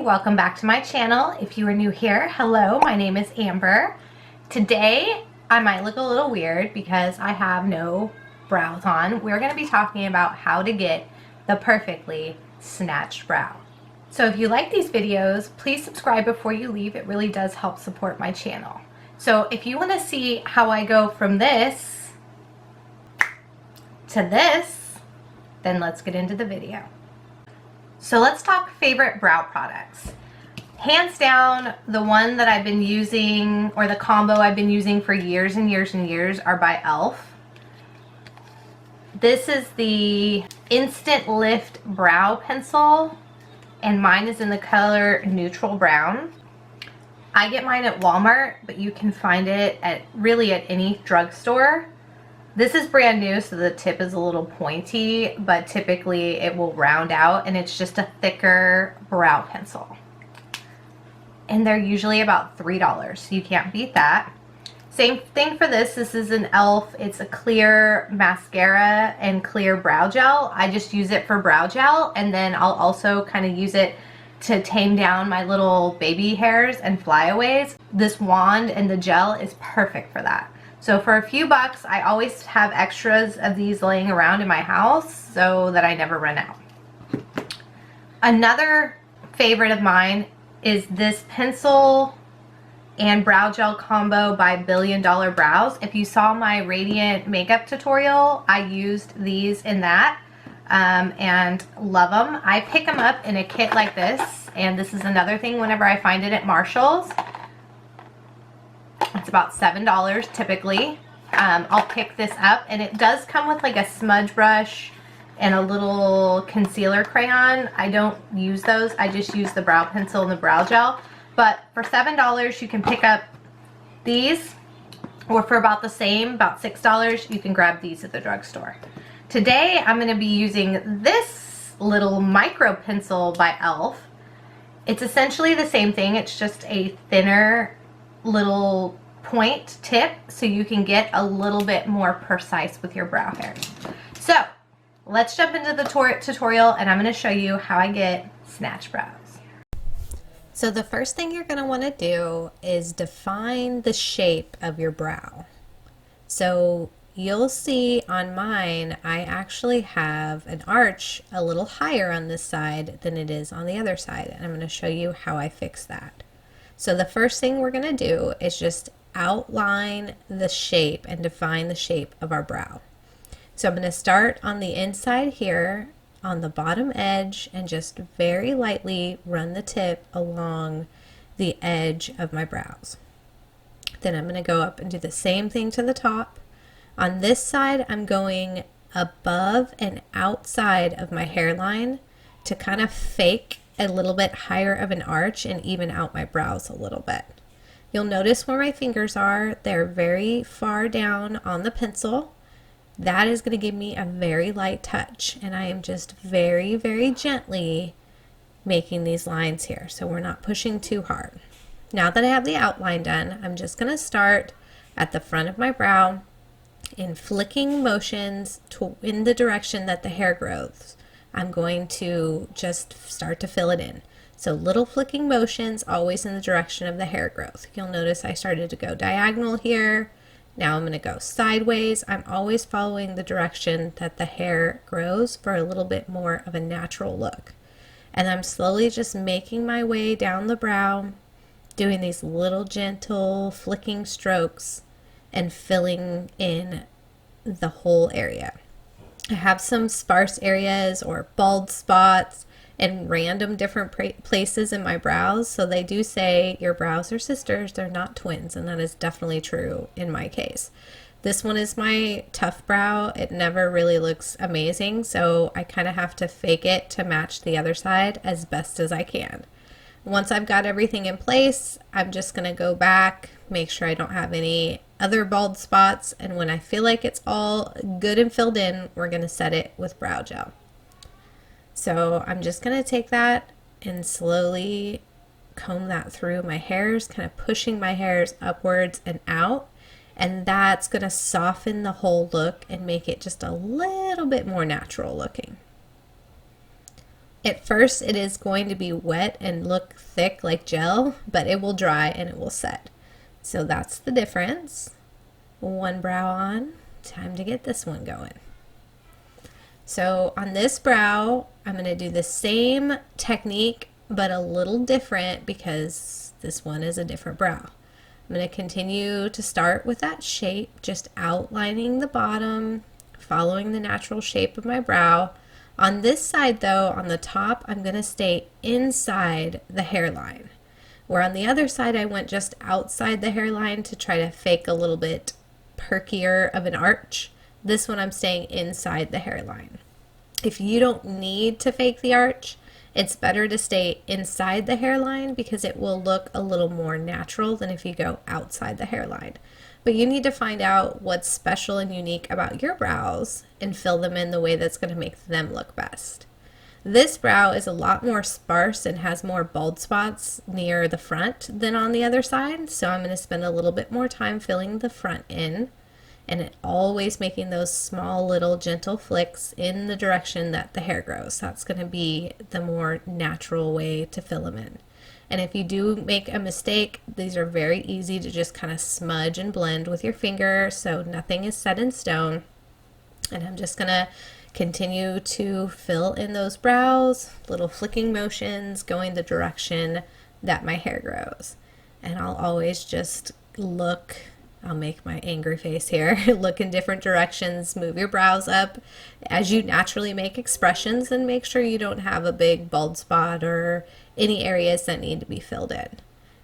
welcome back to my channel. If you are new here, hello, my name is Amber. Today I might look a little weird because I have no brows on. We're going to be talking about how to get the perfectly snatched brow. So if you like these videos, please subscribe before you leave. It really does help support my channel. So if you want to see how I go from this to this, then let's get into the video. So let's talk favorite brow products. Hands down, the one that I've been using, or the combo I've been using for years and years and years, are by e.l.f. This is the Instant Lift Brow Pencil, and mine is in the color Neutral Brown. I get mine at Walmart, but you can find it at really at any drugstore. This is brand new, so the tip is a little pointy, but typically it will round out, and it's just a thicker brow pencil. And they're usually about $3, so you can't beat that. Same thing for this. This is an e.l.f. It's a clear mascara and clear brow gel. I just use it for brow gel, and then I'll also kind of use it to tame down my little baby hairs and flyaways. This wand and the gel is perfect for that. So for a few bucks, I always have extras of these laying around in my house so that I never run out. Another favorite of mine is this pencil and brow gel combo by Billion Dollar Brows. If you saw my Radiant makeup tutorial, I used these in that and love them. I pick them up in a kit like this, and this is another thing whenever I find it at Marshall's. It's about $7 typically. I'll pick this up, and it does come with like a smudge brush and a little concealer crayon. I don't use those. I just use the brow pencil and the brow gel. But for $7 you can pick up these, or for about the same, about $6, you can grab these at the drugstore. Today I'm going to be using this little micro pencil by e.l.f. It's essentially the same thing. It's just a thinner little point tip, so you can get a little bit more precise with your brow hairs. So let's jump into the tutorial, and I'm going to show you how I get snatched brows. So the first thing you're going to want to do is define the shape of your brow. So you'll see on mine, I actually have an arch a little higher on this side than it is on the other side, and I'm going to show you how I fix that. So the first thing we're going to do is just outline the shape and define the shape of our brow. So I'm going to start on the inside here on the bottom edge and just very lightly run the tip along the edge of my brows. Then I'm going to go up and do the same thing to the top. On this side, I'm going above and outside of my hairline to kind of fake a little bit higher of an arch and even out my brows a little bit. You'll notice where my fingers are. They're very far down on the pencil. That is going to give me a very light touch, and I am just very, very gently making these lines here, so we're not pushing too hard. Now that I have the outline done, I'm just going to start at the front of my brow in flicking motions in the direction that the hair grows. I'm going to just start to fill it in. So little flicking motions, always in the direction of the hair growth. You'll notice I started to go diagonal here. Now I'm going to go sideways. I'm always following the direction that the hair grows for a little bit more of a natural look. And I'm slowly just making my way down the brow, doing these little gentle flicking strokes and filling in the whole area. I have some sparse areas or bald spots and random different places in my brows. So they do say your brows are sisters, they're not twins, and that is definitely true in my case. This one is my tough brow. It never really looks amazing, so I kind of have to fake it to match the other side as best as I can. Once I've got everything in place, I'm just going to go back, make sure I don't have any other bald spots, and when I feel like it's all good and filled in, we're going to set it with brow gel. So I'm just going to take that and slowly comb that through my hairs, kind of pushing my hairs upwards and out, and that's going to soften the whole look and make it just a little bit more natural looking. At first it is going to be wet and look thick like gel, but it will dry and it will set. So that's the difference. One brow on, time to get this one going. So on this brow, I'm going to do the same technique, but a little different because this one is a different brow. I'm going to continue to start with that shape, just outlining the bottom, following the natural shape of my brow. On this side though, on the top, I'm going to stay inside the hairline. Where on the other side, I went just outside the hairline to try to fake a little bit perkier of an arch. This one I'm staying inside the hairline. If you don't need to fake the arch, it's better to stay inside the hairline because it will look a little more natural than if you go outside the hairline. But you need to find out what's special and unique about your brows and fill them in the way that's going to make them look best. This brow is a lot more sparse and has more bald spots near the front than on the other side, so I'm going to spend a little bit more time filling the front in, and always making those small little gentle flicks in the direction that the hair grows. That's going to be the more natural way to fill them in. And if you do make a mistake, these are very easy to just kind of smudge and blend with your finger, so nothing is set in stone. And I'm just going to continue to fill in those brows, little flicking motions going the direction that my hair grows. And I'll always just look, I'll make my angry face here, look in different directions, move your brows up as you naturally make expressions, and make sure you don't have a big bald spot or any areas that need to be filled in.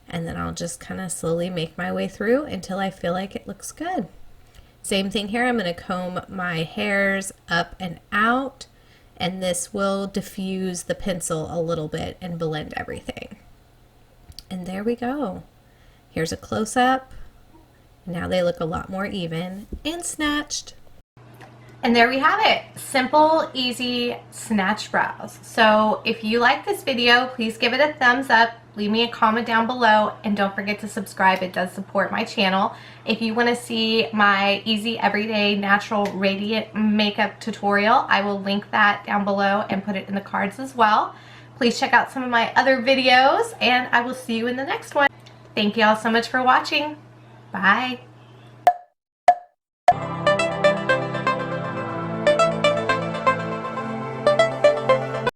And then I'll just kind of slowly make my way through until I feel like it looks good. Same thing here, I'm going to comb my hairs up and out, and this will diffuse the pencil a little bit and blend everything. And there we go. Here's a close-up. Now they look a lot more even and snatched. And there we have it. Simple, easy, snatched brows. So if you like this video, please give it a thumbs up. Leave me a comment down below, and don't forget to subscribe. It does support my channel. If you want to see my easy, everyday, natural, radiant makeup tutorial, I will link that down below and put it in the cards as well. Please check out some of my other videos, and I will see you in the next one. Thank you all so much for watching. Bye.